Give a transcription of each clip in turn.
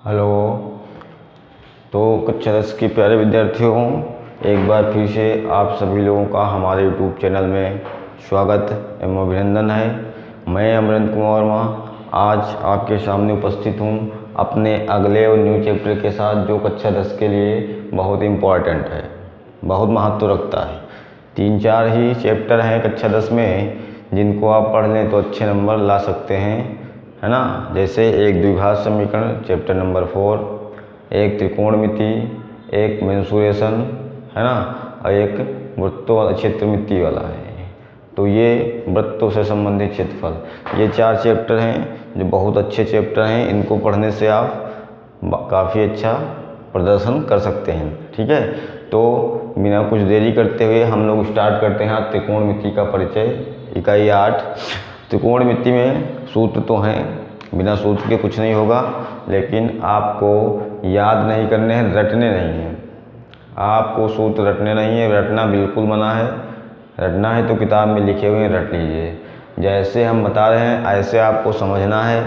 Hello. तो कक्षा 10 के प्यारे विद्यार्थियों, एक बार फिर से आप सभी लोगों का हमारे यूट्यूब चैनल में स्वागत एवं अभिनंदन है। मैं अमरेंद्र कुमार वर्मा आज आपके सामने उपस्थित हूँ अपने अगले और न्यू चैप्टर के साथ, जो कक्षा 10 के लिए बहुत इम्पॉर्टेंट है, बहुत महत्व रखता है। 3-4 ही चैप्टर हैं कक्षा 10 में जिनको आप पढ़ लें तो अच्छे नंबर ला सकते हैं, है ना। जैसे एक द्विघात समीकरण चैप्टर नंबर 4, एक त्रिकोणमिति, एक मेंसुरेशन, है ना, और एक वृत्तों वाला क्षेत्रमिति वाला है। तो ये वृत्तों से संबंधित क्षेत्रफल, ये 4 चैप्टर हैं जो बहुत अच्छे चैप्टर हैं। इनको पढ़ने से आप काफ़ी अच्छा प्रदर्शन कर सकते हैं, ठीक है। तो बिना कुछ देरी करते हुए हम लोग स्टार्ट करते हैं त्रिकोणमिति का परिचय। इकाई 8। त्रिकोणमिति में सूत्र तो हैं, बिना सूत्र के कुछ नहीं होगा, लेकिन आपको याद नहीं करने हैं, रटने नहीं हैं। आपको सूत्र रटने नहीं है, रटना बिल्कुल मना है। रटना है तो किताब में लिखे हुए रट लीजिए। जैसे हम बता रहे हैं ऐसे आपको समझना है।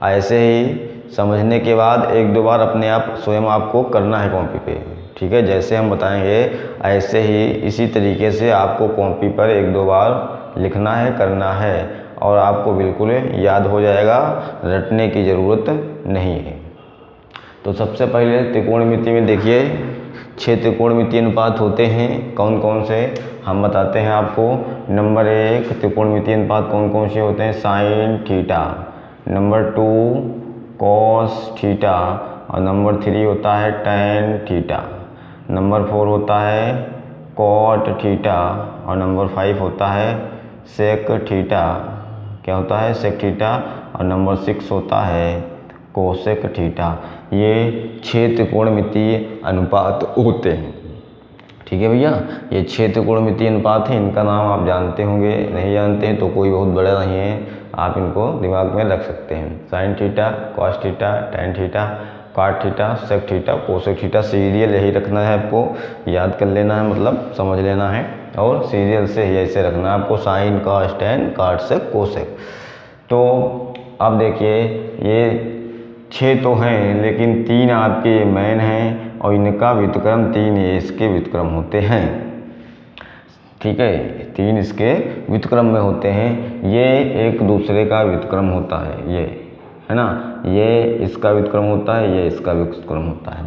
ऐसे ही समझने के बाद 1-2 बार अपने आप स्वयं आपको करना है कॉपी पे, ठीक है। जैसे हम बताएंगे ऐसे ही इसी तरीके से आपको कॉपी पर 1-2 बार लिखना है, करना है, और आपको बिल्कुल याद हो जाएगा, रटने की ज़रूरत नहीं है। तो सबसे पहले त्रिकोणमिति में देखिए 6 त्रिकोणमिति अनुपात होते हैं। कौन कौन से हम बताते हैं आपको। नंबर 1 त्रिकोणमिति अनुपात कौन कौन से होते हैं। Sine theta, number 2 cos theta, और नंबर 3 होता है टैन थीटा, नंबर 4 होता है कॉट थीटा, और नंबर 5 होता है सेक थीटा। क्या होता है? Sec theta. और नंबर 6 होता है कोसेक थीटा। ये 6 त्रिकोणमितीय अनुपात होते हैं, ठीक है भैया। ये 6 त्रिकोणमितीय अनुपात हैं। इनका नाम आप जानते होंगे, नहीं जानते हैं तो कोई बहुत बड़ा नहीं है, आप इनको दिमाग में रख सकते हैं। Sine theta, cos theta, tan theta, cot theta, sec theta, cosec theta. Serial यही रखना है, आपको याद कर लेना है, मतलब समझ लेना है, और सीरियल से ही ऐसे रखना है आपको। साइन, कॉस, टैन, कॉट, सेक, कोसेक। तो अब देखिए ये 6 तो हैं, लेकिन 3 आपके मेन हैं, और इनका व्युत्क्रम 3 इसके व्युत्क्रम होते हैं, ठीक है। 3 इसके व्युत्क्रम में होते हैं। ये एक दूसरे का व्युत्क्रम होता है, ये है ना, ये इसका व्युत्क्रम होता है, ये इसका व्युत्क्रम होता है।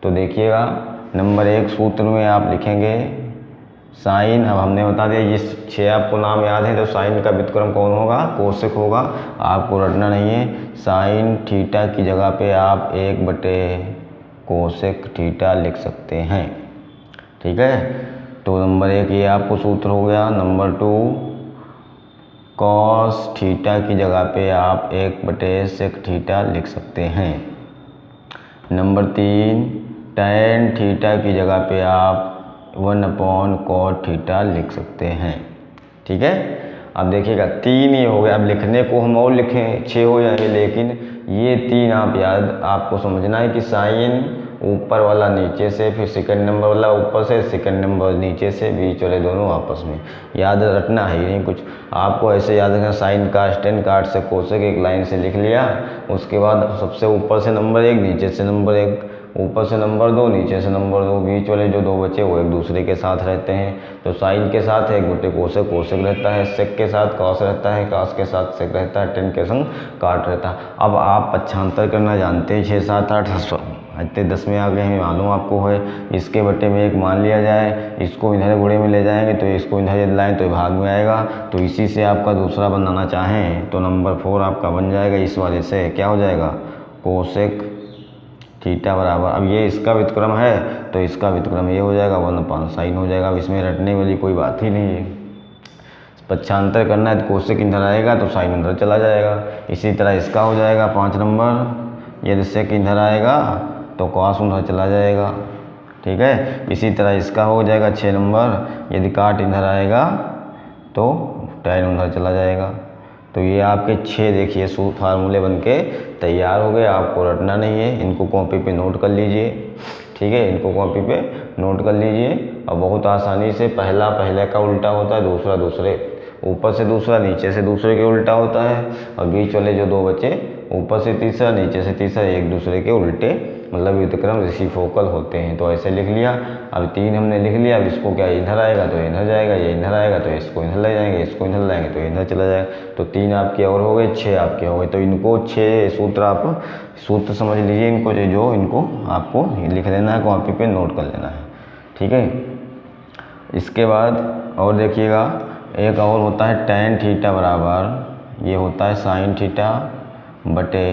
तो देखिएगा नंबर 1 सूत्र में आप लिखेंगे साइन। अब हमने बता दिया ये 6 आपको नाम याद है, तो साइन का व्युत्क्रम कौन होगा? कोसेक होगा। आपको रटना नहीं है। साइन थीटा की जगह पे आप 1/कोसेक थीटा लिख सकते हैं, ठीक है। तो नंबर 1 ये आपको सूत्र हो गया। नंबर 2 कॉस थीटा की जगह पे आप 1/सेक थीटा लिख सकते हैं। नंबर 3 टैन थीटा की जगह पे आप 1/कॉट थीटा लिख सकते हैं, ठीक है। अब देखिएगा 3 ये हो गया। अब लिखने को हम और लिखें 6 हो जाएंगे, लेकिन ये 3 आप याद आपको समझना है कि साइन ऊपर वाला नीचे से, फिर सेकंड नंबर वाला ऊपर से, सेकंड नंबर नीचे से, बीच वाले दोनों आपस में। याद रटना है, नहीं कुछ आपको ऐसे याद रखना। साइन काट, टैन काट, सेक, कोसेक एक लाइन से लिख लिया। उसके बाद सबसे ऊपर से नंबर 1, नीचे से नंबर 1, ऊपर से नंबर 2, नीचे से नंबर 2, बीच वाले जो 2 बचे वो एक दूसरे के साथ रहते हैं। तो साइन के साथ 1/कोसेक कोसेक रहता है, सेक के साथ कॉस रहता है, कॉस के साथ सेक रहता है, टैन के संग काट रहता है। अब आप पक्षांतर करना जानते हैं, 6, 7, 8 इतने 10 में आ गए हैं, मालूम आपको है। इसके बटे में 1 मान लिया जाए, इसको इधर गुणे में ले जाएंगे तो इसको इधर लाएँ तो भाग में आएगा। तो इसी से आपका दूसरा बनाना चाहें तो नंबर 4 आपका बन जाएगा। इस वाले से क्या हो जाएगा? कोसेक थीटा बराबर, अब ये इसका व्युत्क्रम है तो इसका व्युत्क्रम ये हो जाएगा 1/साइन हो जाएगा। अब इसमें रटने वाली कोई बात ही नहीं है। पक्षांतर करना है तो कोसेक इधर आएगा तो साइन इधर चला जाएगा। इसी तरह इसका हो जाएगा 5 नंबर, यदि सेक इधर आएगा तो कॉस उधर चला जाएगा, ठीक है। इसी तरह इसका हो जाएगा 6 नंबर, यदि काट इधर आएगा तो टैन उधर चला जाएगा। तो ये आपके 6 देखिए फार्मूले बनके तैयार हो गए। आपको रटना नहीं है, इनको कॉपी पे नोट कर लीजिए, ठीक है। इनको कॉपी पे नोट कर लीजिए, और बहुत आसानी से पहला पहले का उल्टा होता है, दूसरा दूसरे, ऊपर से दूसरा, नीचे से दूसरे के उल्टा होता है, और बीच वाले जो 2 बचे ऊपर से तीसरा नीचे से तीसरा एक दूसरे के उल्टे मतलब व्युत्क्रम रेसिप्रोकल होते हैं। तो ऐसे लिख लिया। अब 3 हमने लिख लिया। अब इसको क्या इधर आएगा तो इधर जाएगा, ये इधर आएगा तो इसको इधर ले जाएंगे, इसको इधर लाएंगे तो इधर चला जाएगा। तो 3 आपके और हो गए, 6 आपके हो गए। तो इनको 6 सूत्र आप सूत्र समझ लीजिए इनको, जो इनको आपको लिख लेना है, कॉपी पे नोट कर लेना है। ठीक है। इसके बाद और देखिएगा, एक और होता है tan थीटा बराबर, ये होता है sin थीटा बटे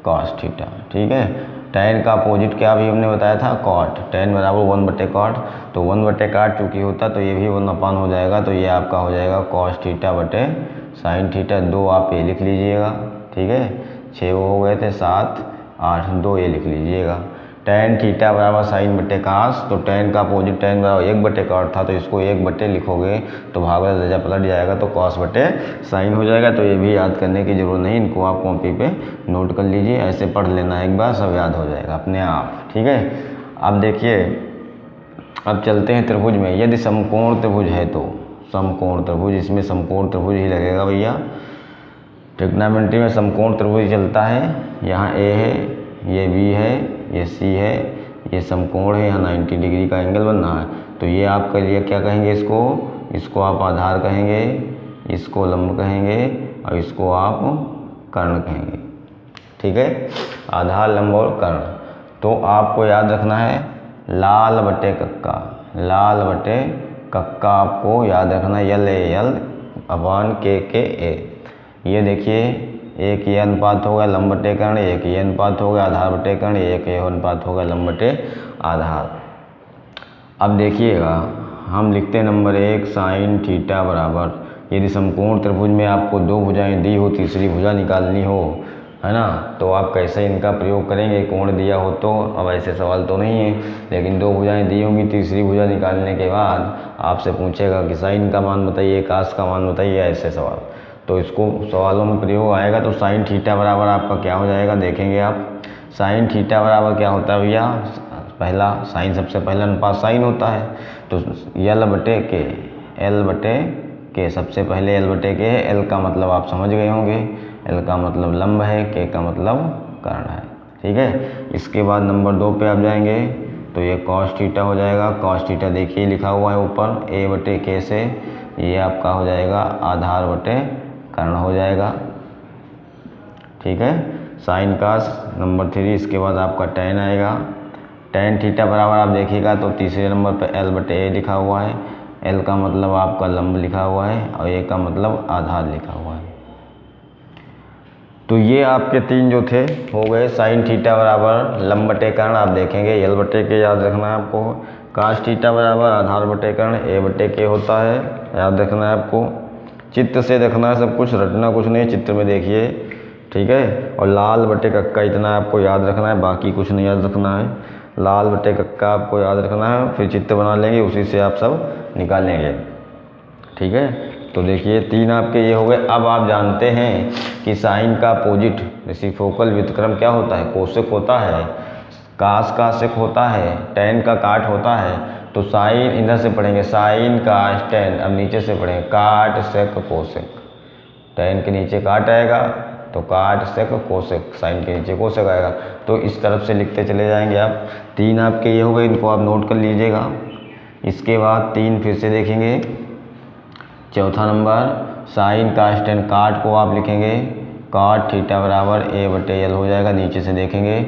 cos थीटा। ठीक है। tan का अपोजिट क्या अभी हमने बताया था, cot। tan बराबर 1 बटे cot, तो 1 बटे cot चूँकि होता तो ये भी 1/, हो जाएगा। तो ये आपका हो जाएगा cos थीटा बटे sin थीटा। 2 आप ये लिख लीजिएगा। ठीक है। 6 वो हो गए थे, 7 8 2 ये लिख लीजिएगा। tan थीटा बराबर साइन बटे कास, तो tan का अपोजिट tan बराबर 1 बटे cot था, तो इसको 1 बटे लिखोगे तो भागा दर्जा पलट जाएगा, तो cos बटे साइन हो जाएगा। तो ये भी याद करने की ज़रूरत नहीं, इनको आप कॉपी पे नोट कर लीजिए, ऐसे पढ़ लेना एक बार, सब याद हो जाएगा अपने आप। ठीक है। अब देखिए, अब चलते हैं त्रिभुज में। यदि समकोण त्रिभुज है तो समकोण त्रिभुज, इसमें समकोण त्रिभुज ही लगेगा भैया। ट्रिग्नोमेट्री में समकोण त्रिभुज चलता है। यहाँ ए है, ये बी है, ये सी है, ये समकोण है, यहाँ 90 डिग्री का एंगल बन रहा है। तो ये आपके लिए क्या कहेंगे, इसको आप आधार कहेंगे, इसको लंब कहेंगे और इसको आप कर्ण कहेंगे। ठीक है। आधार, लंब और कर्ण। तो आपको याद रखना है लाल बटे कक्का, लाल बटे कक्का आपको याद रखना है, यल ए यल अपान के ए। ये देखिए, एक ये अनुपात हो गया लंब बटे कर्ण, एक ये अनुपात हो गया आधार बटे कर्ण, एक ये अनुपात हो गया लंब बटे आधार। अब देखिएगा, हम लिखते हैं नंबर 1 साइन थीटा बराबर, यदि समकोण त्रिभुज में आपको 2 भुजाएं दी हो, तीसरी भुजा निकालनी हो, है ना, तो आप कैसे इनका प्रयोग करेंगे। कोण दिया हो तो, अब ऐसे सवाल तो नहीं है, लेकिन 2 भुजाएं दी होंगी, तीसरी भुजा निकालने के बाद आपसे पूछेगा कि साइन का मान बताइए, कास का मान बताइए, ऐसे सवाल। तो इसको सवालों में प्रयोग आएगा। तो साइन थीटा बराबर आपका क्या हो जाएगा, देखेंगे आप। साइन थीटा बराबर क्या होता है भैया, पहला साइन सबसे पहला अनुपात साइन होता है, तो यल बटे के, एल बटे के, सबसे पहले एल बटे के है। एल का मतलब आप समझ गए होंगे, एल का मतलब लंब है, के का मतलब कर्ण है। ठीक है। इसके बाद नंबर 2 पे आप जाएंगे तो ये cos थीटा हो जाएगा। cos थीटा देखिए लिखा हुआ है ऊपर, ए बटे के से, ये आपका हो जाएगा आधार बटे कर्ण हो जाएगा। ठीक है। साइन कास नंबर 3, इसके बाद आपका tan आएगा। tan थीटा बराबर आप देखिएगा तो तीसरे नंबर पे l बटे ए लिखा हुआ है, l का मतलब आपका लंब लिखा हुआ है और a का मतलब आधार लिखा हुआ है। तो ये आपके 3 जो थे हो गए। साइन थीटा बराबर लंब बटे कर्ण आप देखेंगे, l बटे के याद रखना है आपको। कास थीटा बराबर आधार बटे कर्ण, a बटे के होता है, याद रखना है आपको। चित्र से रखना है सब कुछ, रटना कुछ नहीं, चित्र में देखिए। ठीक है। और लाल बटे कक्का इतना आपको याद रखना है, बाकी कुछ नहीं याद रखना है। लाल बटे कक्का आपको याद रखना है, फिर चित्र बना लेंगे, उसी से आप सब निकालेंगे। ठीक है। तो देखिए 3 आपके ये हो गए। अब आप जानते हैं कि साइन का अपोजिट रेसिप्रोकल व्युत्क्रम क्या होता है, कोसेक होता है, कास का सेक होता है, tan का काट होता है। तो साइन इधर से पढ़ेंगे, साइन कास tan, अब नीचे से पढ़ेंगे काट सेक कोसेक। tan के नीचे काट आएगा तो काट सेक कोसेक, साइन के नीचे कोसेक आएगा। तो इस तरफ से लिखते चले जाएंगे आप। 3 आपके ये हो गए, इनको आप नोट कर लीजिएगा। इसके बाद 3 फिर से देखेंगे। चौथा नंबर साइन कास tan, काट को आप लिखेंगे काट थीटा बराबर ए बटे एल हो जाएगा। नीचे से देखेंगे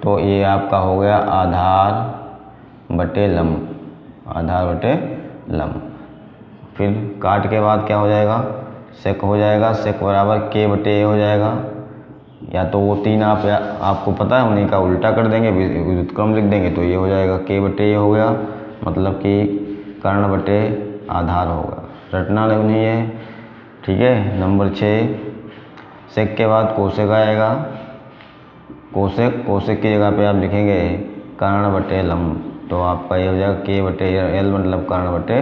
तो ये आपका हो गया आधार बटे लंब, आधार बटे लंब। फिर काट के बाद क्या हो जाएगा, सेक हो जाएगा, सेक बराबर के बटे ए हो जाएगा। या तो वो 3 आपको पता है उन्हीं का उल्टा कर देंगे, व्युत्क्रम लिख देंगे, तो ये हो जाएगा के बटे ए हो गया, मतलब कि कर्ण बटे आधार होगा, रटना नहीं है। ठीक है। नंबर 6 सेक के बाद कोसेक आएगा, कोसेक, कोसेक की जगह पे आप लिखेंगे कर्ण बटे लंब, तो आपका ये हो जाएगा के बटे एल मतलब कर्ण बटे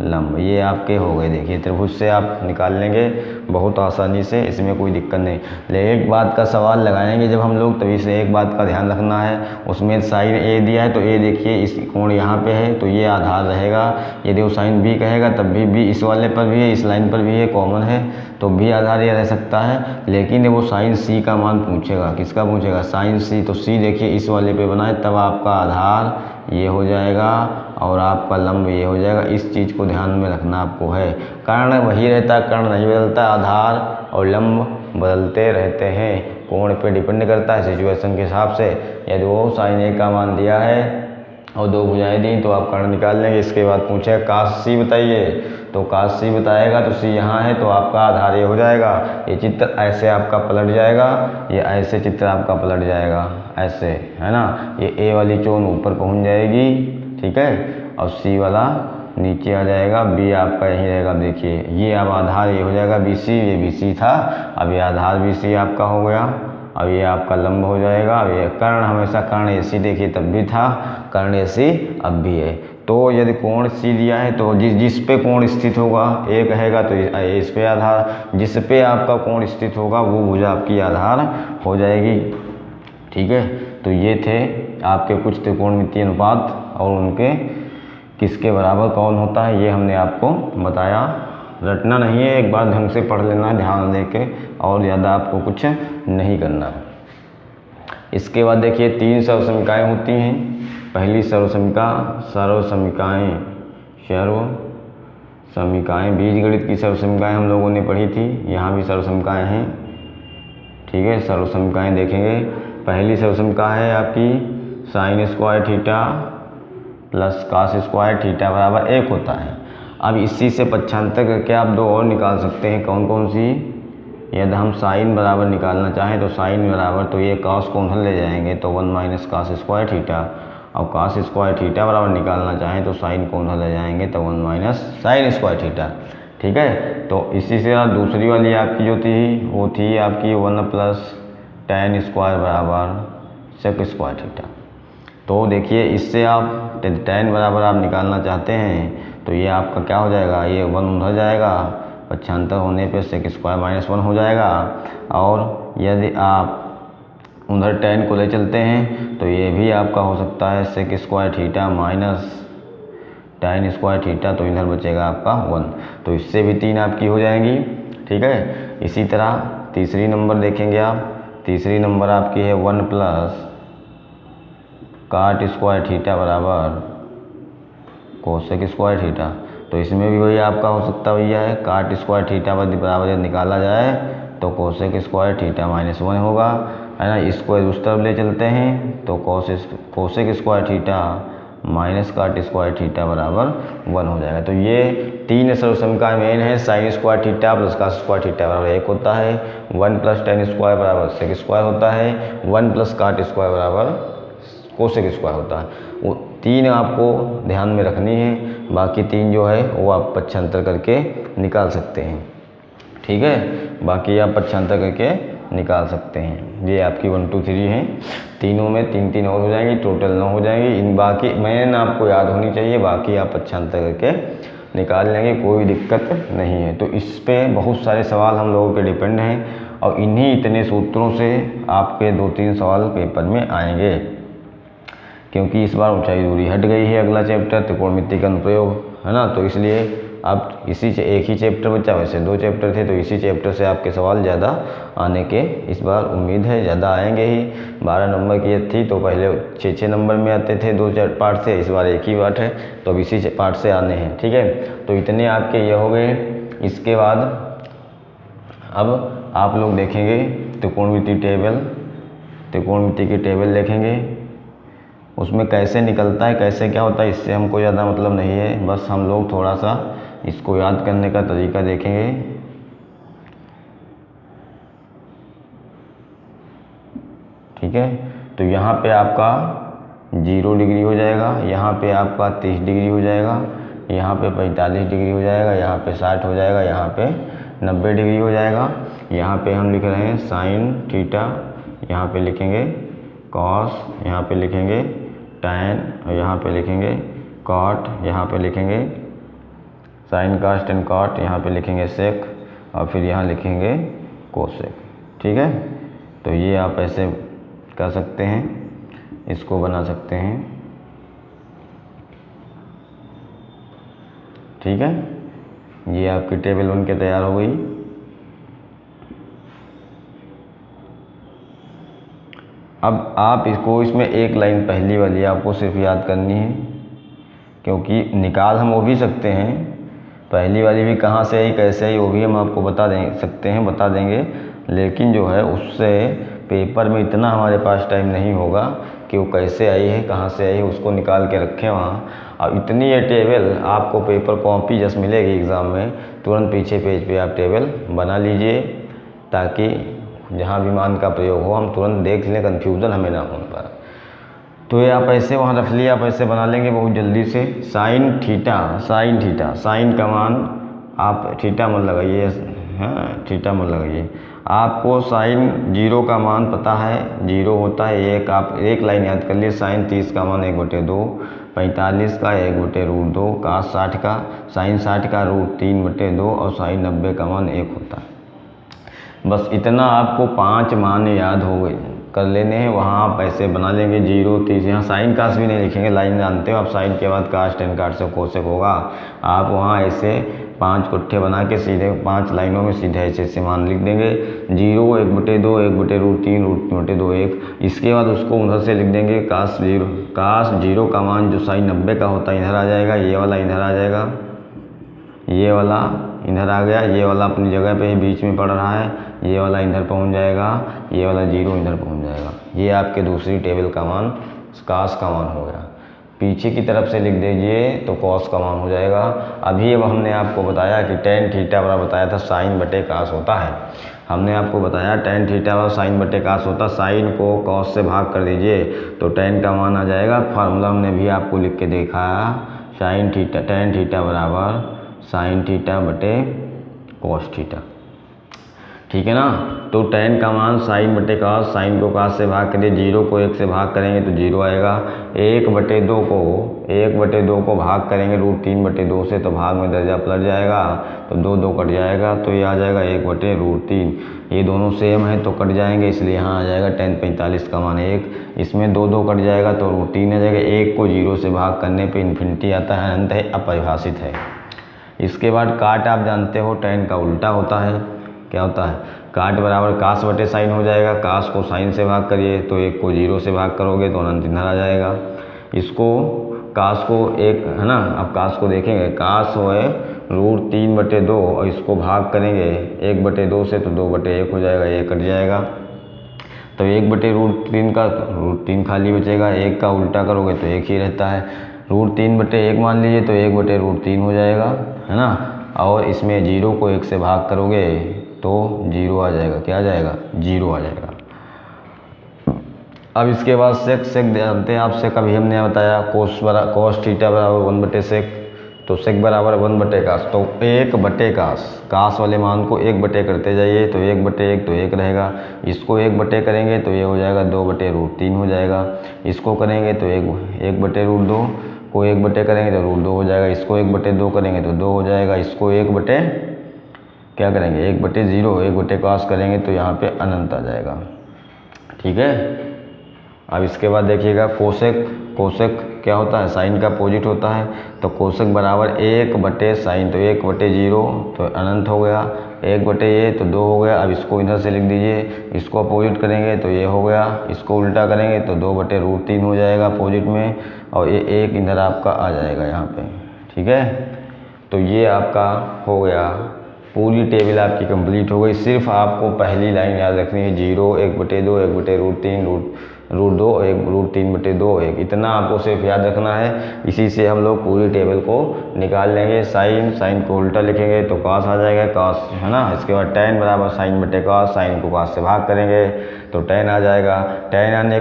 लंब। ये आपके हो गए। देखिए त्रिभुज से आप निकाल लेंगे बहुत आसानी से, इसमें कोई दिक्कत नहीं। लेकिन एक बात का सवाल लगाएंगे जब हम लोग, तभी से एक बात का ध्यान रखना है, उसमें साइन ए दिया है तो ए देखिए इस कोण यहाँ पे है तो ये आधार रहेगा। यदि वो साइन बी कहेगा तब भी बी इस वाले पर भी है, इस लाइन पर भी है, कॉमन है तो भी आधार ये रह सकता है। लेकिन वो साइन सी का मान पूछेगा, किसका पूछेगा, साइन सी। तो सी देखिए इस वाले पे बनाए तब आपका आधार ये हो जाएगा और आपका लंब ये हो जाएगा। इस चीज़ को ध्यान में रखना आपको है। कर्ण वही रहता है, कर्ण नहीं बदलता, आधार और लंब बदलते रहते हैं। कोण पे डिपेंड करता है सिचुएशन के हिसाब से। यदि वो साइन ए का मान दिया है और दो भुजाएं दी तो आप कर्ण निकाल लेंगे। इसके बाद पूछेगा काश सी बताइए, तो काश सी बताएगा तो सी यहाँ है तो आपका आधार ये हो जाएगा। ये चित्र ऐसे आपका पलट जाएगा, ये ऐसे चित्र आपका पलट जाएगा, ऐसे, है ना। ये ए वाली चोन ऊपर पहुँच जाएगी, ठीक है, और सी वाला नीचे आ जाएगा, बी आपका यहीं रहेगा। देखिए ये अब आधार ये हो जाएगा बी सी, ये बी सी था, अब ये आधार बी सी आपका हो गया। अब ये आपका लंब हो जाएगा। अब ये कर्ण, हमेशा कर्ण ए सी देखिए तब भी था, कर्ण ए सी अब भी है। तो यदि कोण सी दिया है तो जिस पे कोण स्थित होगा, ए कहेगा तो इस पे आधार, जिस पे आपका कोण स्थित होगा वो भुजा आपकी आधार हो जाएगी, ठीक है। तो ये थे आपके कुछ त्रिकोणमितीय अनुपात और उनके किसके बराबर कौन होता है, ये हमने आपको बताया। रटना नहीं है, एक बार ढंग से पढ़ लेना है ध्यान दे के, और ज़्यादा आपको कुछ नहीं करना है। इसके बाद देखिए 3 सर्वसमीकाएँ होती हैं। पहली सर्वसमीकाएँ बीजगणित की सर्वसमीकाएँ हम लोगों ने पढ़ी थी, यहाँ भी सर्वसमीकाएँ हैं, ठीक है। सर्वसमीकाएँ देखेंगे। पहली सर्वसमीका है आपकी sine square theta plus cos square theta बराबर 1 होता है। अब इसी से पक्षांतर करके आप दो और निकाल सकते हैं। कौन कौन सी, यदि हम साइन बराबर निकालना चाहें तो साइन बराबर, तो ये कास को उधर ले जाएंगे तो 1 माइनस कास स्क्वायर थीटा, और कास स्क्वायर थीटा बराबर निकालना चाहें तो साइन को उधर ले जाएंगे तो 1 माइनस साइन स्क्वायर थीटा, ठीक है। तो इसी से आप दूसरी वाली आपकी जो थी वो थी आपकी 1 प्लस tan स्क्वायर बराबर सेक स्क्वायर थीटा। तो देखिए इससे आप tan बराबर आप निकालना चाहते हैं तो ये आपका क्या हो जाएगा, ये 1 उधर जाएगा, पक्षांतर होने पे सेक स्क्वायर माइनस 1 हो जाएगा। और यदि आप उधर tan को ले चलते हैं तो ये भी आपका हो सकता है sec square theta minus tan square theta, तो इधर बचेगा आपका 1। तो इससे भी 3 आपकी हो जाएंगी, ठीक है। इसी तरह तीसरी नंबर देखेंगे आप, तीसरी नंबर आपकी है 1 प्लस काट स्क्वायर थीटा बराबर कोसेक स्क्वायर थीटा। तो इसमें भी वही आपका हो सकता भैया है, काट स्क्वायर थीटा बराबर जब निकाला जाए तो कोसेक स्क्वायर थीटा माइनस 1 होगा, है ना। इसको उस तरफ ले चलते हैं तो cosec square theta minus cot square theta बराबर 1 हो जाएगा। तो ये 3 सर्वसमीकाएँ मेन है। Sine square theta plus cos square theta बराबर 1 होता है, 1 प्लस tan स्क्वायर बराबर सेक स्क्वायर होता है, 1 प्लस काट स्क्वायर बराबर कोसेक स्क्वायर होता है। वो 3 आपको ध्यान में रखनी है, बाकी 3 जो है वो आप पक्षांतर करके निकाल सकते हैं, ठीक है। बाकी आप पक्षांतर करके निकाल सकते हैं। ये आपकी 1 2 3 हैं, तीनों में 3 3 और हो जाएंगी, टोटल 9 हो जाएंगी। इन बाकी मेन आपको याद होनी चाहिए, बाकी आप पक्षांतर करके निकाल लेंगे, कोई दिक्कत नहीं है। तो इस पे बहुत सारे सवाल हम लोगों के डिपेंड हैं और इन्हीं इतने सूत्रों से आपके 2-3 सवाल पेपर में आएंगे, क्योंकि इस बार ऊंचाई दूरी हट गई है। अगला चैप्टर त्रिकोणमिति का अनुप्रयोग, है ना। तो इसलिए आप इसी से एक ही चैप्टर बचा, वैसे 2 चैप्टर थे तो इसी चैप्टर से आपके सवाल ज़्यादा आने के इस बार उम्मीद है, ज़्यादा आएंगे ही। 12 नंबर की थी तो पहले 6-6 नंबर में आते थे 2 पार्ट से, इस बार एक ही पार्ट है तो अब इसी पार्ट से आने हैं, ठीक है। तो इतने आपके ये हो गए। इसके बाद अब आप लोग देखेंगे त्रिकोणमिति टेबल, त्रिकोणमिति की टेबल देखेंगे, उसमें कैसे निकलता है, कैसे क्या होता है, इससे हमको ज़्यादा मतलब नहीं है। बस हम लोग थोड़ा सा इसको याद करने का तरीका देखेंगे। ठीक है, तो यहाँ पे आपका 0 डिग्री हो जाएगा, यहाँ पे आपका 30 डिग्री हो जाएगा, यहाँ पे 45 डिग्री हो जाएगा, यहाँ पे 60 हो जाएगा, यहाँ पे 90 डिग्री हो जाएगा। यहाँ पे हम लिख रहे हैं साइन थीटा, यहाँ पे लिखेंगे कॉस, यहाँ पे लिखेंगे टैन, और यहाँ पे लिखेंगे कॉट, यहाँ पे लिखेंगे साइन कास टेन कॉट, यहाँ पे लिखेंगे सेक, और फिर यहाँ लिखेंगे कोसेक। ठीक है, तो ये आप ऐसे कर सकते हैं, इसको बना सकते हैं। ठीक है, ये आपकी टेबल बन के तैयार हो गई। अब आप इसको, इसमें एक लाइन पहली वाली आपको सिर्फ याद करनी है, क्योंकि निकाल हम वो भी सकते हैं, पहली वाली भी कहाँ से आई कैसे आई वो भी हम आपको बता देंगे, लेकिन जो है उससे पेपर में इतना हमारे पास टाइम नहीं होगा कि वो कैसे आई है कहाँ से आई है उसको निकाल के रखें वहाँ। अब इतनी ये टेबल आपको पेपर कॉपी जस्ट मिलेगी एग्ज़ाम में, तुरंत पीछे पेज पे आप टेबल बना लीजिए, ताकि जहाँ भी मान का प्रयोग हो हम तुरंत देख लें, कन्फ्यूज़न हमें ना हो पाए। तो ये आप ऐसे वहाँ रख लिए, आप ऐसे बना लेंगे बहुत जल्दी से। साइन थीटा, साइन का मान आप थीटा मत लगाइए, हाँ थीटा मत लगाइए। आपको साइन 0 का मान पता है, 0 होता है एक, आप एक लाइन याद कर लिए। साइन 30 का मान 1/2, 45 का 1/√2, cos 60 का, साइन 60 का √3/2 और साइन 90 का मान 1 होता है। बस इतना आपको 5 मान याद हो गए कर लेने हैं, वहाँ आप ऐसे बना लेंगे 0 30। यहाँ साइन कास भी नहीं लिखेंगे, लाइन जानते हो आप, साइन के बाद कास टेन काट से कोसेक होगा। आप वहाँ ऐसे 5 कुट्ठे बना के सीधे 5 लाइनों में सीधे ऐसे मान लिख देंगे। 0 1/2 1/√3 √3/2 1। इसके बाद उसको उधर से लिख देंगे कास 0 का मान जो साइन 90 का होता है इधर आ जाएगा, ये वाला इधर आ जाएगा, ये वाला इधर आ गया, ये वाला अपनी जगह पे बीच में पड़ रहा है, ये वाला इधर पहुंच जाएगा, ये वाला 0 इधर पहुंच जाएगा। ये आपके दूसरी टेबल का मान कास का मान हो गया। पीछे की तरफ से लिख दीजिए तो कॉस का मान हो जाएगा। अभी अब हमने आपको बताया कि टेन थीटा वाला बताया था साइन बटे कास होता है, हमने आपको बताया टेन थीटा वाला साइन बटे कास होता। साइन को कॉस से भाग कर दीजिए तो टेन का मान आ जाएगा। फार्मूला हमने भी आपको लिख के देखा, साइन थीटा टेन थीटा बराबर साइन थीटा बटे कॉस थीटा। ठीक है ना, तो टेन का मान साइन बटे कास, साइन को कास से भाग करिए, 0 को 1 से भाग करेंगे तो 0 आएगा। 1/2 को भाग करेंगे √3/2 से तो भाग में दर्जा पलट जाएगा, तो 2 कट जाएगा, तो ये आ जाएगा 1/√3। ये दोनों सेम है तो कट जाएंगे, इसलिए यहाँ आ जाएगा टेन 45 का मान 1। इसमें 2 कट जाएगा तो √3 आ जाएगा। 1 को 0 से भाग करने पर इन्फिनिटी आता है, अनंत है, अपरिभाषित है। इसके बाद काट आप जानते हो टेन का उल्टा होता है, क्या होता है, काट बराबर कास बटे साइन हो जाएगा। कास को साइन से भाग करिए तो 1 को 0 से भाग करोगे तो अनंत इधर आ जाएगा। इसको कास को 1 है ना, अब कास को देखेंगे, कास है √3/2 और इसको भाग करेंगे 1/2 से तो 2/1 हो जाएगा, 1 कट जाएगा। तो 1/√3 का √3 खाली बचेगा, 1 का उल्टा करोगे तो 1 ही रहता है। √3/1 मान लीजिए तो 1/√3 हो जाएगा, है ना। और इसमें 0 को 1 से भाग करोगे तो 0 आ जाएगा, क्या आ जाएगा, 0 आ जाएगा। अब इसके बाद सेक जानते हैं आप, सेक अभी हमने बताया कोस थीटा बराबर 1/सेक, तो सेक बराबर 1/कास। तो 1/कास, कास वाले मान को 1/, करते जाइए तो 1/1 तो 1 रहेगा। इसको 1/, करेंगे तो ये हो जाएगा 2/√3 हो जाएगा। इसको करेंगे तो 1/√2 को 1/, करेंगे तो √2 हो जाएगा। इसको 1/2 करेंगे तो 2 हो जाएगा। इसको 1/, क्या करेंगे 1/0, 1/कास करेंगे तो यहाँ पे अनंत आ जाएगा। ठीक है, अब इसके बाद देखिएगा कोसेक क्या होता है, साइन का अपोजिट होता है। तो कोसेक बराबर 1/साइन, तो 1/0 तो अनंत हो गया, 1/ये तो 2 हो गया। अब इसको इधर से लिख दीजिए, इसको अपोजिट करेंगे तो ये हो गया, इसको उल्टा करेंगे तो 2/√3 हो जाएगा अपोजिट में, और ये 1 इधर आपका आ जाएगा यहाँ पे। ठीक है, तो ये आपका हो गया, पूरी टेबल आपकी कंप्लीट हो गई। सिर्फ आपको पहली लाइन याद रखनी है, 0 1/2 1/√3 √2 1/3/2 1, इतना आपको सिर्फ याद रखना है। इसी से हम लोग पूरी टेबल को निकाल लेंगे। साइन को उल्टा लिखेंगे तो कास आ जाएगा, कास है ना। इसके बाद टेन बराबर साइन बटे कास, साइन को कास से भाग करेंगे तो टेन आ जाएगा। टेन आने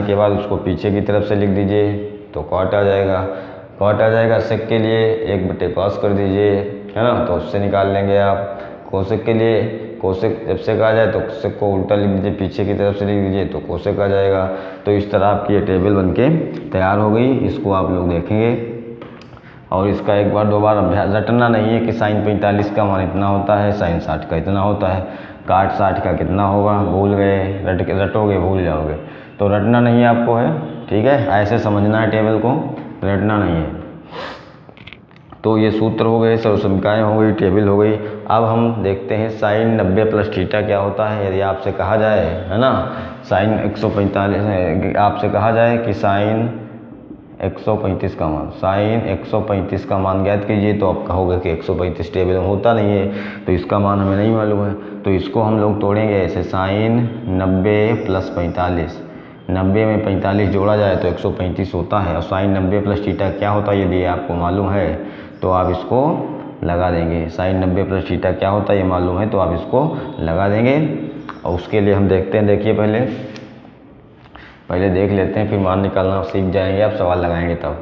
के बाद उसको पीछे की तरफ से लिख दीजिए तो कॉट आ जाएगा। सेक के लिए 1/cos कर दीजिए, है ना, तो उससे निकाल लेंगे आप। कोसेक के लिए, कोसेक जब सेक आ जाए तो सेक को उल्टा लिख दीजिए, पीछे की तरफ से लिख दीजिए तो कोसेक आ जाएगा। तो इस तरह आपकी ये टेबल बनके तैयार हो गई। इसको आप लोग देखेंगे और इसका एक बार दो बार अभ्यास, रटना नहीं है कि साइन 45 का मान इतना होता है, साइन 60 का इतना होता है, काट 60 का कितना होगा, भूल गए, रटोगे भूल जाओगे, तो रटना नहीं है आपको है, ठीक है, ऐसे समझना है टेबल को, रटना नहीं है। तो ये सूत्र हो गए, सर्वसमीकाएँ हो गई, टेबल हो गई। अब हम देखते हैं साइन 90 प्लस थीटा क्या होता है। यदि आपसे कहा जाए, है ना, साइन 145, आपसे कहा जाए कि साइन 135 का मान, साइन 135 का मान ज्ञात कीजिए, तो आप कहोगे कि 135 टेबल में होता नहीं है, तो इसका मान हमें नहीं मालूम है, तो इसको हम लोग तोड़ेंगे ऐसे, साइन 90 प्लस 45, 90 में 45 जोड़ा जाए तो 135 होता है, और साइन 90 प्लस थीटा क्या होता है यदि आपको मालूम है तो आप इसको लगा देंगे। साइन 90 प्लस थीटा क्या होता है ये मालूम है तो आप इसको लगा देंगे। और उसके लिए हम देखते हैं, देखिए पहले देख लेते हैं, फिर मान निकालना सीख जाएंगे, आप सवाल लगाएंगे तब।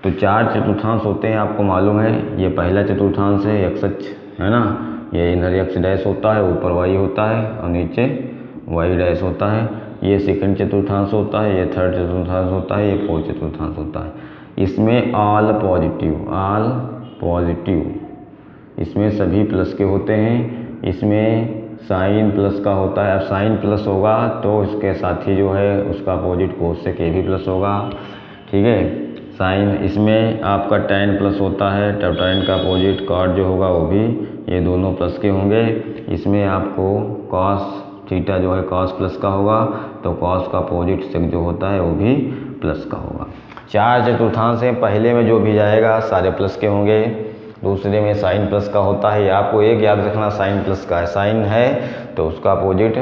तो 4 चतुर्थांश होते हैं, आपको मालूम है, ये पहला चतुर्थांश है, एक्स अक्ष है ना, ये इधर एक्स डैश होता है, ऊपर वाई होता है और नीचे वाई डैश होता है। ये सेकंड चतुर्थांश होता है, ये थर्ड चतुर्थांश होता है, ये फोर्थ चतुर्थांश होता है। इसमें ऑल पॉजिटिव, इसमें सभी प्लस के होते हैं। इसमें साइन प्लस का होता है, अब साइन प्लस होगा तो इसके साथ ही जो है उसका अपोजिट कोसेक ये भी प्लस होगा, ठीक है। साइन, इसमें आपका टैन प्लस होता है, तब टैन का अपोजिट कॉट जो होगा वो भी, ये दोनों प्लस के होंगे। इसमें आपको कॉस थीटा जो है कॉस प्लस का होगा, तो कॉस का अपोजिट सेक जो होता है वो भी प्लस का होगा। 4 चतुर्थांश हैं, पहले में जो भी जाएगा सारे प्लस के होंगे, दूसरे में साइन प्लस का होता है। आपको एक याद रखना, साइन प्लस का है, साइन है तो उसका अपोजिट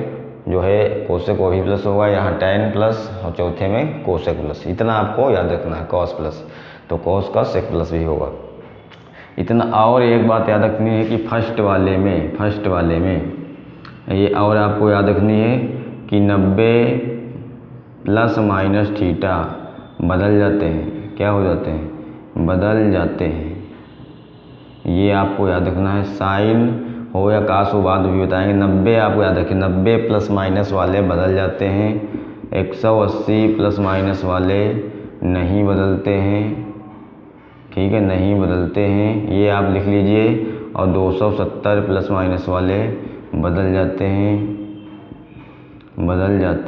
जो है कोसेक वो भी प्लस होगा, यहाँ टैन प्लस और चौथे में कोसेक प्लस, इतना आपको याद रखना है। कॉस प्लस तो कॉस का सेक प्लस भी होगा इतना। और एक बात याद रखनी है कि फर्स्ट वाले में ये और आपको याद रखनी है कि 90 प्लस माइनस थीटा बदल जाते हैं, क्या हो जाते हैं, बदल जाते हैं, ये आपको याद रखना है। साइन हो या कास हो बाद भी बताएंगे। 90 आपको याद रखें, 90 प्लस माइनस वाले बदल जाते हैं, 180 प्लस माइनस वाले नहीं बदलते हैं, ठीक है, नहीं बदलते हैं, ये आप लिख लीजिए। और 270 प्लस माइनस वाले बदल जाते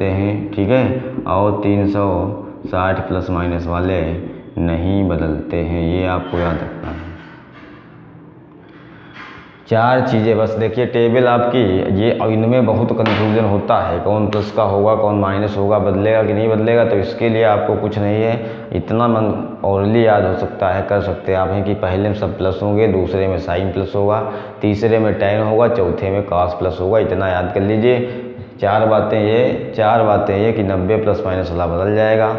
हैं, ठीक है। और 360 प्लस माइनस वाले नहीं बदलते हैं, ये आपको याद रखना है। 4 चीज़ें बस। देखिए टेबल आपकी ये, और इनमें बहुत कन्फ्यूजन होता है, कौन प्लस का होगा कौन माइनस होगा, बदलेगा कि नहीं बदलेगा, तो इसके लिए आपको कुछ नहीं है, इतना मन ओरली याद हो सकता है, कर सकते हैं आप हैं कि पहले में सब प्लस होंगे, दूसरे में साइन प्लस होगा, तीसरे में टैन होगा, चौथे में कॉस प्लस होगा, इतना याद कर लीजिए। 4 बातें ये कि 90 प्लस माइनस वाला बदल जाएगा,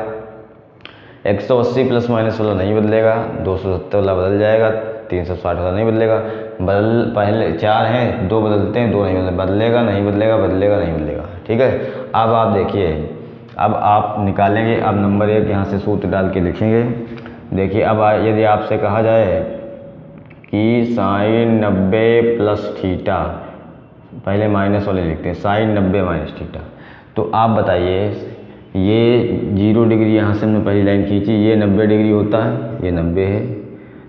180 प्लस माइनस वाला नहीं बदलेगा, 270 वाला बदल जाएगा, 360 वाला नहीं बदलेगा। पहले 4 हैं, 2 बदलते हैं, 2 नहीं बदलेगा, नहीं बदलेगा, ठीक है। अब आप देखिए, अब आप निकालेंगे, अब नंबर 1 यहाँ से सूत्र डाल के लिखेंगे। देखिए अब यदि आपसे कहा जाए कि साइन 90 प्लस थीटा, पहले माइनस वाले लिखते हैं, साइन 90 माइनस थीटा, तो आप बताइए, ये 0 डिग्री यहाँ से हमने पहली लाइन खींची, ये 90 डिग्री होता है, ये 90 है,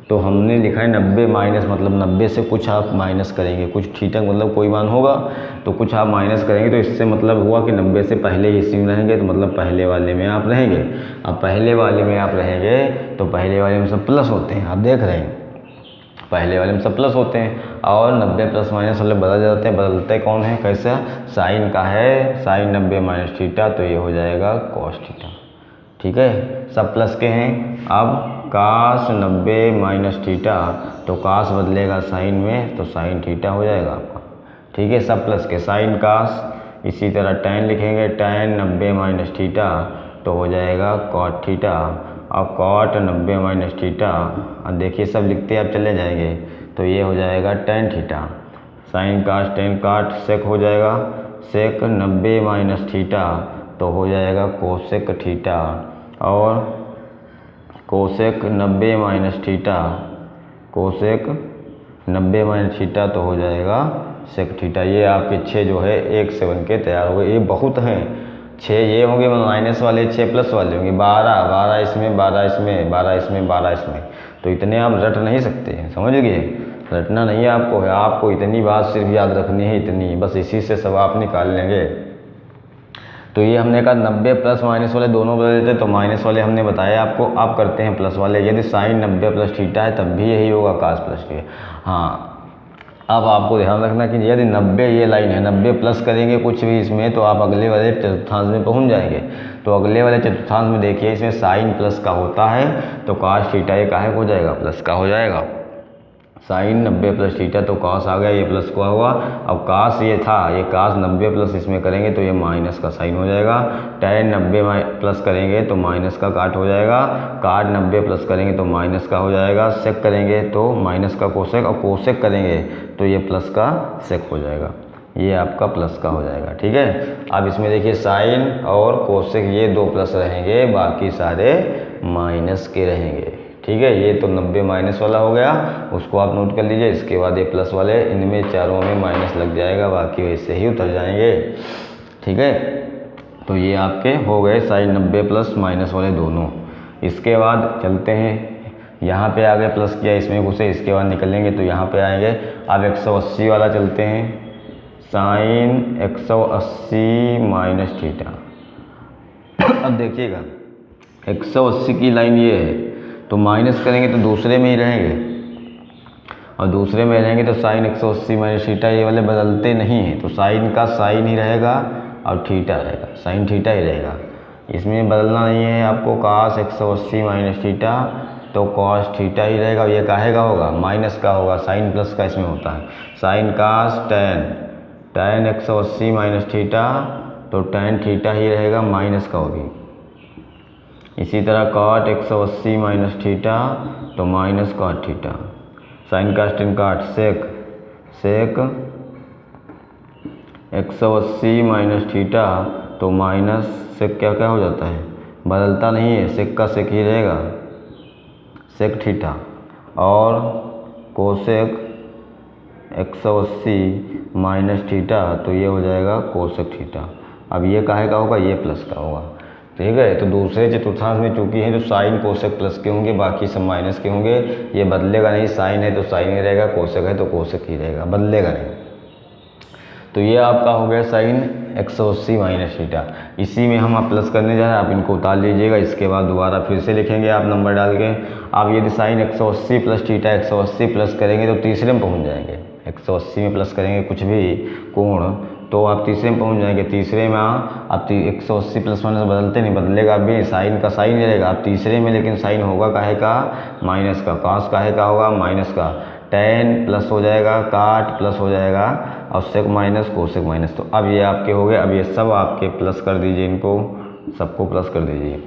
तो हमने लिखा है 90 माइनस, मतलब 90 से कुछ आप माइनस करेंगे, कुछ थीटा मतलब कोई मान होगा तो कुछ आप माइनस करेंगे, तो इससे मतलब हुआ कि 90 से पहले इसी में रहेंगे, तो मतलब पहले वाले में आप रहेंगे। अब पहले वाले में आप रहेंगे तो पहले वाले में सब प्लस होते हैं, आप देख रहे हैं, पहले वाले में सब प्लस होते हैं, और 90 प्लस माइनस वाले बदल जाते हैं। बदलते कौन है, कैसा, साइन का है, साइन 90 माइनस थीटा, तो ये हो जाएगा कॉस थीटा, ठीक है, सब प्लस के हैं। अब कास 90 माइनस थीटा, तो कास बदलेगा साइन में, तो साइन थीटा हो जाएगा आपका, ठीक है, सब प्लस के, साइन कास। इसी तरह टैन लिखेंगे, टैन 90 माइनस थीटा, तो हो जाएगा कॉट थीटा, और कॉट 90 माइनस थीटा, अब देखिए सब लिखते आप चले जाएंगे, तो ये हो जाएगा टैन थीटा, साइन कास टैन काट, सेक हो जाएगा, सेक 90 माइनस थीटा, तो हो जाएगा कोसेक थीटा, और cosec 90 minus theta, cosec 90 minus theta, तो हो जाएगा सेक थीटा। ये आपके 6 जो है 1 से बन के तैयार हो गए। ये बहुत हैं, 6 ये होंगे माइनस वाले, 6 प्लस वाले होंगे, 12 इसमें, 12 इसमें, 12 इसमें, 12 इसमें, तो इतने आप रट नहीं सकते हैं, समझ गए। रटना नहीं है आपको, है आपको इतनी बात सिर्फ याद रखनी है, इतनी बस, इसी से सब आप निकाल लेंगे। तो ये हमने कहा 90 प्लस माइनस वाले दोनों बदल देते, तो माइनस वाले हमने बताया आपको, आप करते हैं प्लस वाले। यदि साइन 90 प्लस थीटा है तब भी यही होगा कास प्लस के। हाँ, अब आपको ध्यान रखना कि यदि 90 ये लाइन है, 90 प्लस करेंगे कुछ भी इसमें तो आप अगले वाले चतुर्थांश में पहुंच जाएंगे। तो अगले वाले चतुर्थांश में देखिए इसमें साइन प्लस का होता है, तो कास थीटा ये काहे हो जाएगा, प्लस का हो जाएगा। साइन 90 प्लस थीटा, तो कास आ गया, ये प्लस का हुआ। अब कास ये था, ये कास 90 प्लस इसमें करेंगे तो ये माइनस का साइन हो जाएगा। tan 90 प्लस करेंगे तो माइनस का काट हो जाएगा। काट 90 प्लस करेंगे तो माइनस का हो जाएगा। सेक करेंगे तो माइनस का कोसेक, और कोसेक करेंगे तो ये प्लस का सेक हो जाएगा। ये आपका प्लस का हो जाएगा, ठीक है। अब इसमें देखिए साइन और कोसेक ये दो प्लस रहेंगे, बाकी सारे माइनस के रहेंगे, ठीक है। ये तो 90 माइनस वाला हो गया, उसको आप नोट कर लीजिए। इसके बाद ये प्लस वाले, इनमें चारों में माइनस लग जाएगा, बाकी वैसे ही उतर जाएंगे, ठीक है। तो ये आपके हो गए साइन 90 प्लस माइनस वाले दोनों। इसके बाद चलते हैं, यहाँ पे आगे प्लस किया, इसमें घुसे, इसके बाद निकलेंगे तो यहाँ पे आएंगे। अब 180 वाला चलते हैं, साइन 180 माइनस थीटा। अब देखिएगा 180 की लाइन ये है, तो माइनस करेंगे तो दूसरे में ही रहेंगे, और दूसरे में रहेंगे तो साइन 180 माइनस थीटा, ये वाले बदलते नहीं हैं, तो साइन का साइन ही रहेगा और थीटा रहेगा, साइन थीटा ही रहेगा। इसमें बदलना नहीं है आपको। कास 180 माइनस थीटा, तो कॉस थीटा ही रहेगा। ये काहे का होगा, माइनस का होगा, साइन प्लस का इसमें होता है। साइन कास tan 180 माइनस थीटा, तो tan थीटा ही रहेगा, माइनस का होगी। इसी तरह कॉट 180 माइनस थीटा, तो माइनस कॉट थीटा। साइन कास टेन काट, सेक 180 माइनस थीटा, तो माइनस सेक क्या क्या हो जाता है, बदलता नहीं है, सेक का सेक ही रहेगा, सेक थीटा। और कोसेक 180 माइनस थीटा, तो ये हो जाएगा कोसेक थीटा। अब ये काहे का होगा, ये प्लस का होगा, ठीक है। तो दूसरे चतुर्थांश में चूंकि है तो साइन कोसेक प्लस के होंगे, बाकी सब माइनस के होंगे। ये बदलेगा नहीं, साइन है तो साइन ही रहेगा, कोसेक है तो कोसेक ही रहेगा, बदलेगा नहीं। तो ये आपका हो गया साइन 180 माइनस थीटा। इसी में हम आप प्लस करने जा रहे हैं, आप इनको उतार लीजिएगा। इसके बाद दोबारा फिर से लिखेंगे आप नंबर डाल के। आप यदि साइन 180 प्लस थीटा 180 प्लस करेंगे तो तीसरे में पहुँच जाएंगे। 180 में प्लस करेंगे कुछ भी कोण, तो आप तीसरे में पहुंच जाएंगे। तीसरे में आप 180 प्लस माइनस बदलते नहीं, बदलेगा भी, साइन का साइन रहेगा आप तीसरे में, लेकिन साइन होगा काहे का, माइनस का। कास काहे का होगा, माइनस का। tan प्लस हो जाएगा, काट प्लस हो जाएगा, और सेक माइनस, कोसेक माइनस। तो अब ये आपके हो गए। अब ये सब आपके प्लस कर दीजिए, इनको सबको प्लस कर दीजिए,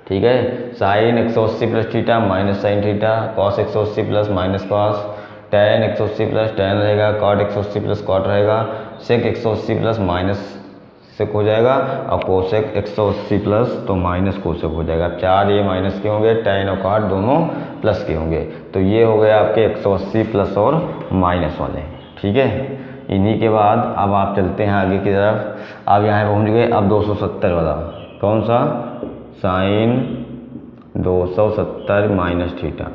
ठीक है। Sine 180 plus theta minus sine theta, cos 180 plus minus cos, tan 180 plus tan रहेगा, कॉट 180 प्लस कॉट रहेगा, सेक 180 प्लस माइनस सेक हो जाएगा, और कोसेक 180 प्लस तो माइनस कोसेक हो जाएगा। चार ये माइनस के होंगे, tan और कॉट दोनों प्लस के होंगे। तो ये हो गए आपके 180 प्लस और माइनस वाले, ठीक है। इन्हीं के बाद अब आप चलते हैं आगे की तरफ। अब यहाँ पहुँच गए। अब 270 वाला, कौन सा, साइन 270 माइनस थीटा।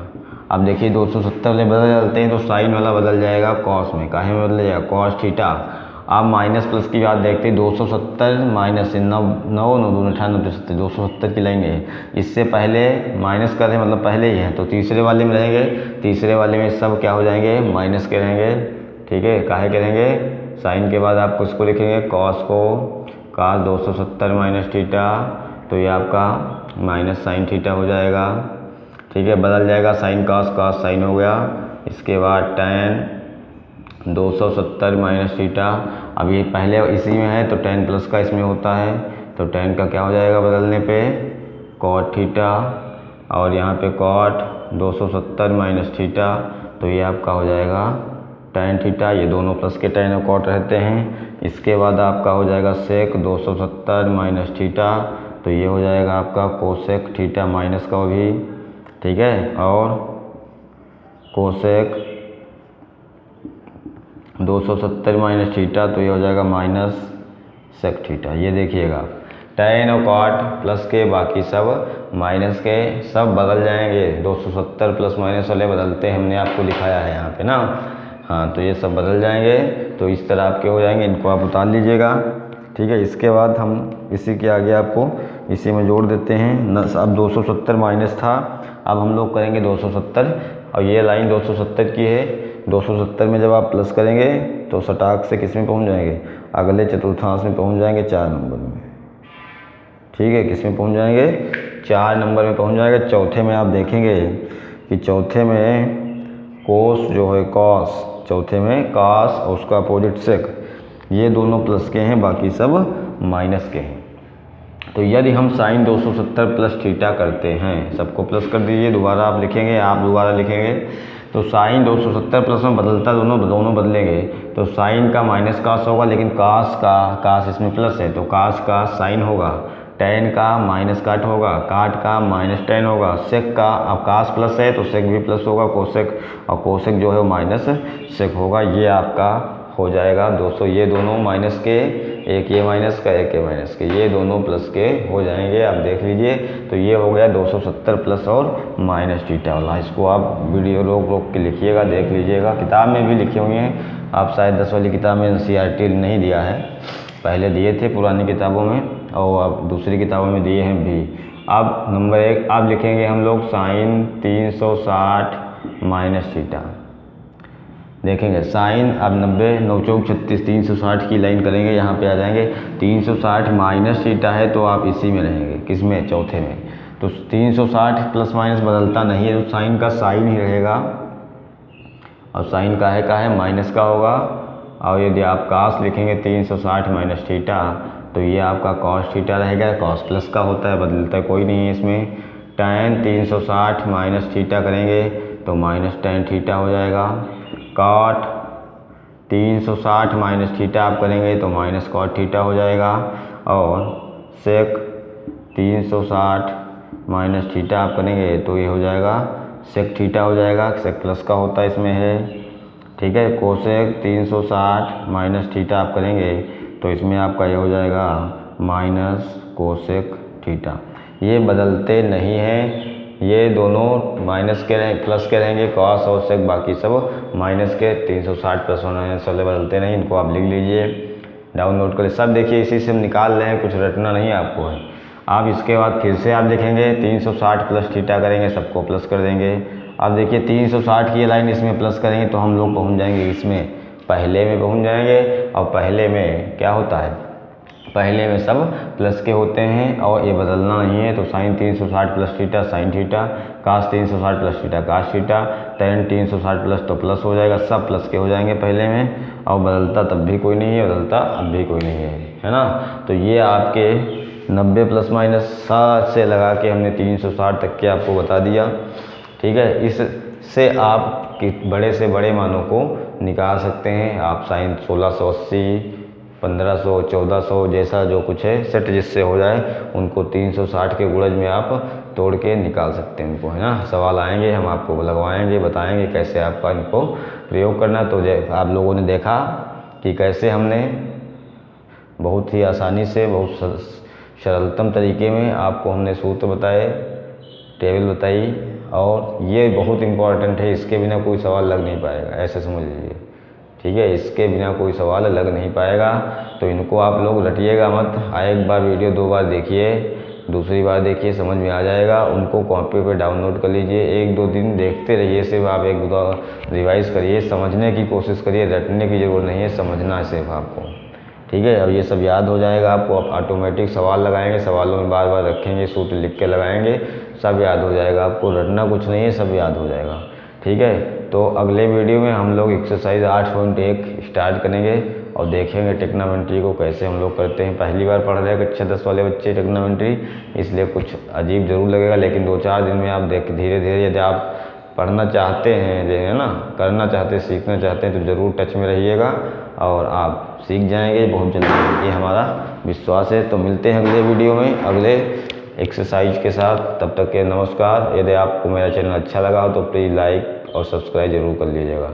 अब देखिए 270 वाले बदल जाते हैं, तो साइन वाला बदल जाएगा कॉस में, काहे में बदल जाएगा, कॉस थीटा। आप माइनस प्लस की बात देखते हैं, 270 माइनस 9 9 2 98 270 की लाइन है। इससे पहले माइनस कर रहे हैं, मतलब पहले ही है, तो तीसरे वाले में रहेंगे। तीसरे वाले में सब क्या हो जाएंगे, माइनस के रहेंगे, ठीक है। काहे करेंगे, साइन के बाद आप उसको लिखेंगे कॉस को, कास 270 माइनस थीटा, तो ये आपका माइनस साइन थीटा हो जाएगा, ठीक है। बदल जाएगा, साइन कास, कास साइन हो गया। इसके बाद tan 270 माइनस थीटा। अब ये पहले इसी में है तो tan प्लस का इसमें होता है, तो tan का क्या हो जाएगा बदलने पे, कॉट थीटा, और यहाँ पे कॉट 270 माइनस थीटा, तो ये आपका हो जाएगा tan थीटा। ये दोनों प्लस के tan और कॉट रहते हैं। इसके बाद आपका हो जाएगा सेक 270 माइनस थीटा, तो ये हो जाएगा आपका कोसेक थीटा माइनस का भी, ठीक है। और कोसेक 270 माइनस थीटा, तो ये हो जाएगा माइनस सेक थीटा। ये देखिएगा tan और cot प्लस के, बाकी सब माइनस के, सब बदल जाएंगे। 270 प्लस माइनस वाले बदलते हैं, हमने आपको दिखाया है यहाँ पे ना। हाँ, तो ये सब बदल जाएंगे, तो इस तरह आपके हो जाएंगे, इनको आप उतार लीजिएगा। ठीक है, इसके बाद हम इसी के आगे आपको इसी में जोड़ देते हैं। अब 270 माइनस था, अब हम लोग करेंगे 270, और ये लाइन 270 की है। 270 में जब आप प्लस करेंगे तो सटाक से किस में पहुँच जाएंगे, अगले चतुर्थांश में पहुँच जाएंगे, 4 नंबर में। ठीक है, किस में पहुँच जाएंगे, 4 नंबर में पहुँच जाएंगे। चौथे में आप देखेंगे कि चौथे में कोस जो है कॉस, चौथे में कॉस और उसका अपोजिट सेक, ये दोनों प्लस के हैं, बाकी सब माइनस के हैं। तो यदि हम साइन 270 प्लस थीटा करते हैं, सबको प्लस कर दीजिए, दोबारा आप लिखेंगे, आप दोबारा लिखेंगे, तो साइन 270 प्लस में बदलता दोनों बदलेंगे, तो साइन का माइनस कास होगा, लेकिन कास इसमें प्लस है, तो कास का साइन होगा, टैन का माइनस काट होगा, काट का माइनस टैन होगा, सेक का, अब कास प्लस है तो सेक भी प्लस होगा, कोसेक, और कोसेक जो है वो माइनस सेक होगा। ये आपका हो जाएगा 200, ये दोनों माइनस के, एक ये माइनस का, एक ये माइनस के, ये दोनों प्लस के हो जाएंगे। आप देख लीजिए, तो ये हो गया 270 प्लस और माइनस थीटा वाला। इसको आप वीडियो रोक के लिखिएगा, देख लीजिएगा, किताब में भी लिखे हुए हैं। आप शायद 10 वाली किताब में NCERT नहीं दिया है, पहले दिए थे पुरानी किताबों में, और अब दूसरी किताबों में दिए हैं भी। अब नंबर 1 आप लिखेंगे हम लोग साइन 360 माइनस थीटा। देखेंगे साइन, अब 90 9 चौक 36, 360 की लाइन करेंगे, यहाँ पे आ जाएंगे। 360 माइनस थीटा है तो आप इसी में रहेंगे, किस में, चौथे में। तो 360 प्लस माइनस बदलता नहीं है, तो साइन का साइन ही रहेगा, और साइन का है माइनस का होगा। और यदि आप कास लिखेंगे 360 माइनस थीटा, तो ये आपका कॉस थीटा रहेगा, कॉस प्लस का होता है, बदलता कोई नहीं है इसमें। टैन 360 माइनस थीटा करेंगे तो माइनस टैन थीटा हो जाएगा। कॉट 360 माइनस थीटा आप करेंगे तो माइनस कॉट थीटा हो जाएगा। और सेक 360 माइनस थीटा आप करेंगे तो ये हो जाएगा सेक थीटा हो जाएगा, सेक प्लस का होता है इसमें है। ठीक है, कोसेक 360 माइनस थीटा आप करेंगे तो इसमें आपका ये हो जाएगा माइनस कोसेक थीटा। ये बदलते नहीं हैं, ये दोनों माइनस के रहें, प्लस के रहेंगे, कॉस और सेक बाकी सब माइनस के। 360 प्लस माइनस वाले बदलते नहीं, इनको आप लिख लीजिए, डाउनलोड कर। सब देखिए इसी से हम निकाल रहे हैं, कुछ रटना नहीं आपको है। आप इसके बाद फिर से आप देखेंगे 360 प्लस थीटा करेंगे, सबको प्लस कर देंगे। अब देखिए 360 की लाइन इसमें प्लस करेंगे तो हम लोग पहुंच जाएंगे इसमें, पहले में पहुंच जाएंगे। और पहले में क्या होता है, पहले में सब प्लस के होते हैं और ये बदलना नहीं है। तो sine 360 plus theta sine theta, cos 360 plus theta cos theta, tan 360 plus तो प्लस हो जाएगा, सब प्लस के हो जाएंगे पहले में। और बदलता तब भी कोई नहीं है, बदलता अब भी कोई नहीं है ना। तो ये आपके 90 प्लस माइनस 60 से लगा के हमने 360 तक के आपको बता दिया। ठीक है, इससे आप बड़े से बड़े मानों को निकाल सकते हैं। आप साइन 1680, 1500, 1400 जैसा जो कुछ है सेट जिससे हो जाए उनको 360 के गुणज में आप तोड़ के निकाल सकते हैं उनको, है ना। सवाल आएंगे, हम आपको लगवाएंगे, बताएंगे कैसे आपका इनको प्रयोग करना। तो आप लोगों ने देखा कि कैसे हमने बहुत ही आसानी से, बहुत सरलतम तरीके में आपको हमने सूत्र बताए, टेबल बताई, और ये बहुत इम्पॉर्टेंट है, इसके बिना कोई सवाल लग नहीं पाएगा, ऐसे समझ लीजिए। ठीक है, इसके बिना कोई सवाल लग नहीं पाएगा। तो इनको आप लोग रटिएगा मत, एक बार वीडियो 2 बार देखिए, दूसरी बार देखिए, समझ में आ जाएगा। उनको कॉपी पे डाउनलोड कर लीजिए, 1-2 दिन देखते रहिए, सिर्फ आप 1-2 रिवाइज़ करिए, समझने की कोशिश करिए, रटने की ज़रूरत नहीं है, समझना है सिर्फ आपको। ठीक है, अब ये सब याद हो जाएगा आपको। आप ऑटोमेटिक सवाल लगाएंगे, सवालों में बार बार रखेंगे, सूत्र लिख के लगाएंगे, सब याद हो जाएगा आपको, रटना कुछ नहीं है, सब याद हो जाएगा। ठीक है, तो अगले वीडियो में हम लोग एक्सरसाइज 8.1 स्टार्ट करेंगे और देखेंगे टेक्नोमेंट्री को कैसे हम लोग करते हैं। पहली बार पढ़ रहे हैं कक्षा 10 वाले बच्चे टेक्नोमेंट्री, इसलिए कुछ अजीब ज़रूर लगेगा, लेकिन 2-4 दिन में आप धीरे धीरे यदि आप पढ़ना चाहते हैं, जो है ना, करना चाहते हैं, सीखना चाहते हैं, तो ज़रूर टच में रहिएगा और आप सीख जाएंगे बहुत जल्दी, ये हमारा विश्वास है। तो मिलते हैं अगले वीडियो में अगले एक्सरसाइज के साथ, तब तक के नमस्कार। यदि आपको मेरा चैनल अच्छा लगा हो तो प्लीज़ लाइक और सब्सक्राइब ज़रूर कर लीजिएगा।